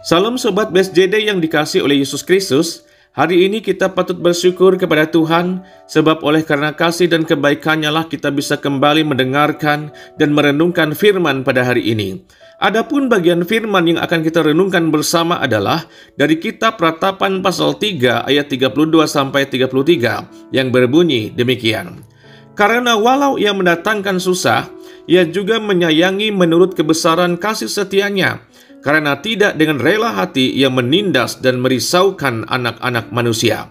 Salam Sobat BSJD yang dikasihi oleh Yesus Kristus. Hari ini kita patut bersyukur kepada Tuhan, sebab oleh karena kasih dan kebaikan-Nya lah kita bisa kembali mendengarkan dan merenungkan firman pada hari ini. Adapun bagian firman yang akan kita renungkan bersama adalah dari kitab Ratapan pasal 3 ayat 32-33 yang berbunyi demikian. Karena walau ia mendatangkan susah, ia juga menyayangi menurut kebesaran kasih setia-Nya. Karena tidak dengan rela hati ia menindas dan merisaukan anak-anak manusia.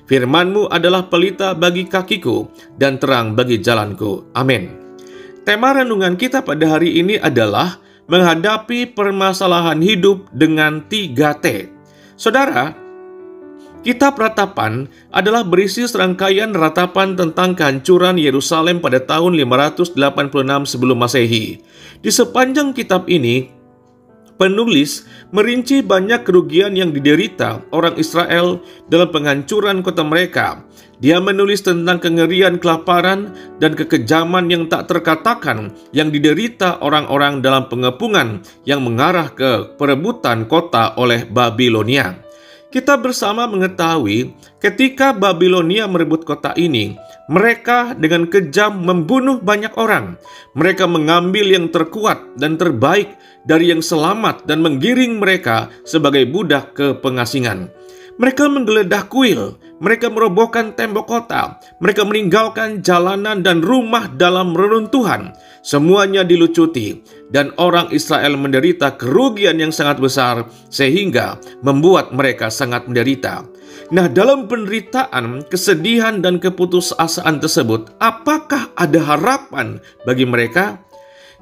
Firman-Mu adalah pelita bagi kakiku dan terang bagi jalanku. Amin. Tema renungan kita pada hari ini adalah menghadapi permasalahan hidup dengan 3T. Saudara, kitab Ratapan adalah berisi serangkaian ratapan tentang kehancuran Yerusalem pada tahun 586 sebelum Masehi. Di sepanjang kitab ini, penulis merinci banyak kerugian yang diderita orang Israel dalam penghancuran kota mereka. Dia menulis tentang kengerian, kelaparan, dan kekejaman yang tak terkatakan yang diderita orang-orang dalam pengepungan yang mengarah ke perebutan kota oleh Babilonia. Kita bersama mengetahui ketika Babilonia merebut kota ini, mereka dengan kejam membunuh banyak orang. Mereka mengambil yang terkuat dan terbaik dari yang selamat dan menggiring mereka sebagai budak ke pengasingan. Mereka menggeledah kuil, mereka merobohkan tembok kota, mereka meninggalkan jalanan dan rumah dalam reruntuhan. Semuanya dilucuti, dan orang Israel menderita kerugian yang sangat besar sehingga membuat mereka sangat menderita. Nah, dalam penderitaan, kesedihan, dan keputusasaan tersebut, apakah ada harapan bagi mereka?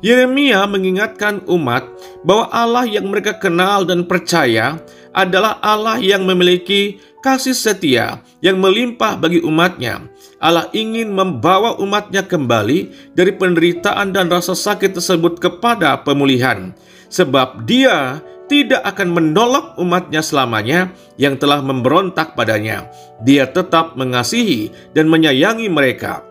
Yeremia mengingatkan umat bahwa Allah yang mereka kenal dan percaya adalah Allah yang memiliki kasih setia yang melimpah bagi umatnya. Allah ingin membawa umatnya kembali dari penderitaan dan rasa sakit tersebut kepada pemulihan. Sebab Dia tidak akan menolak umatnya selamanya yang telah memberontak padanya. Dia tetap mengasihi dan menyayangi mereka.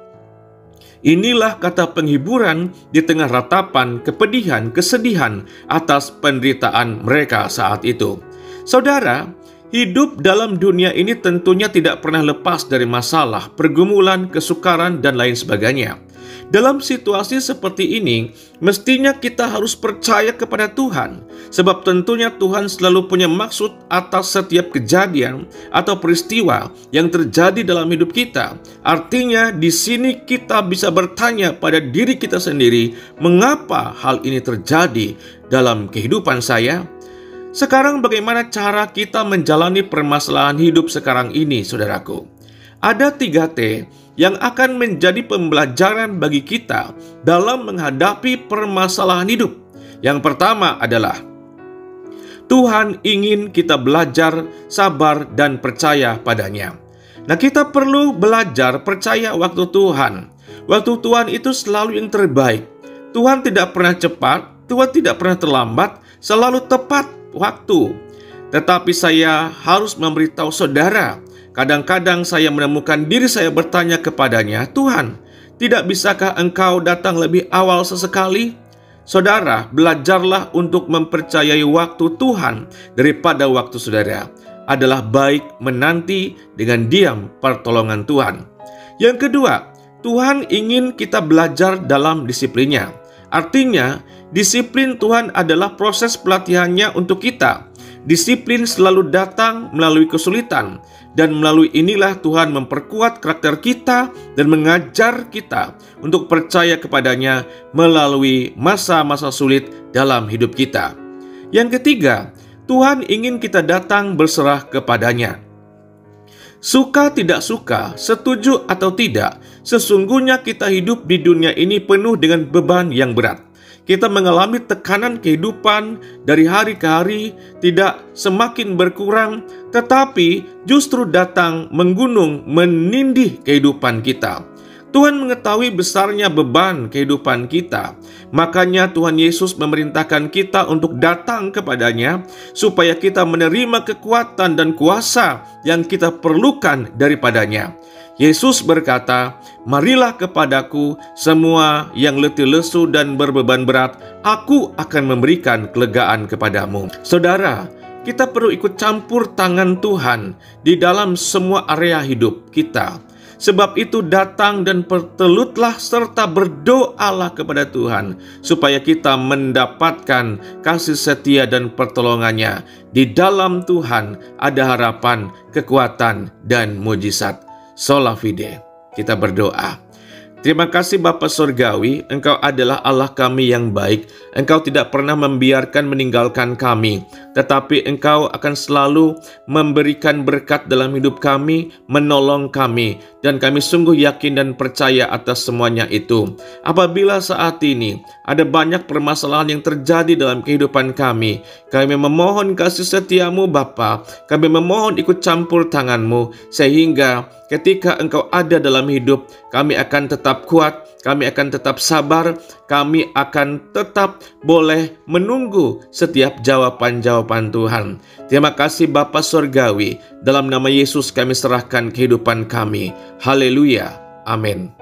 Inilah kata penghiburan di tengah ratapan kepedihan, kesedihan atas penderitaan mereka saat itu. Saudara, hidup dalam dunia ini tentunya tidak pernah lepas dari masalah, pergumulan, kesukaran, dan lain sebagainya. Dalam situasi seperti ini, mestinya kita harus percaya kepada Tuhan, sebab tentunya Tuhan selalu punya maksud atas setiap kejadian atau peristiwa yang terjadi dalam hidup kita. Artinya, di sini kita bisa bertanya pada diri kita sendiri, mengapa hal ini terjadi dalam kehidupan saya? Sekarang bagaimana cara kita menjalani permasalahan hidup sekarang ini, saudaraku? Ada 3T yang akan menjadi pembelajaran bagi kita dalam menghadapi permasalahan hidup. Yang pertama adalah Tuhan ingin kita belajar sabar dan percaya padanya. Nah, kita perlu belajar percaya waktu Tuhan. Waktu Tuhan itu selalu yang terbaik. Tuhan tidak pernah cepat, Tuhan tidak pernah terlambat, selalu tepat waktu. Tetapi saya harus memberitahu saudara, kadang-kadang saya menemukan diri saya bertanya kepadanya, Tuhan, tidak bisakah Engkau datang lebih awal sesekali? Saudara, belajarlah untuk mempercayai waktu Tuhan daripada waktu saudara. Adalah baik menanti dengan diam pertolongan Tuhan. Yang kedua, Tuhan ingin kita belajar dalam disiplinnya. Artinya, disiplin Tuhan adalah proses pelatihannya untuk kita. Disiplin selalu datang melalui kesulitan, dan melalui inilah Tuhan memperkuat karakter kita dan mengajar kita untuk percaya kepadanya melalui masa-masa sulit dalam hidup kita. Yang ketiga, Tuhan ingin kita datang berserah kepadanya. Suka tidak suka, setuju atau tidak, sesungguhnya kita hidup di dunia ini penuh dengan beban yang berat. Kita mengalami tekanan kehidupan dari hari ke hari, tidak semakin berkurang, tetapi justru datang menggunung menindih kehidupan kita. Tuhan mengetahui besarnya beban kehidupan kita. Makanya Tuhan Yesus memerintahkan kita untuk datang kepadanya supaya kita menerima kekuatan dan kuasa yang kita perlukan daripadanya. Yesus berkata, "Marilah kepadaku semua yang letih lesu dan berbeban berat, aku akan memberikan kelegaan kepadamu." Saudara, kita perlu ikut campur tangan Tuhan di dalam semua area hidup kita. Sebab itu datang dan bertelutlah serta berdoalah kepada Tuhan, supaya kita mendapatkan kasih setia dan pertolongannya. Di dalam Tuhan ada harapan, kekuatan, dan mujizat. Sola fide, kita berdoa. Terima kasih Bapa Surgawi, Engkau adalah Allah kami yang baik. Engkau tidak pernah membiarkan meninggalkan kami, tetapi Engkau akan selalu memberikan berkat dalam hidup kami, menolong kami, dan kami sungguh yakin dan percaya atas semuanya itu. Apabila saat ini ada banyak permasalahan yang terjadi dalam kehidupan kami memohon kasih setiamu Bapa, kami memohon ikut campur tanganmu, sehingga ketika Engkau ada dalam hidup, kami akan tetap kuat, kami akan tetap sabar, kami akan tetap boleh menunggu setiap jawaban-jawaban Tuhan. Terima kasih Bapa Surgawi, dalam nama Yesus kami serahkan kehidupan kami. Haleluya. Amin.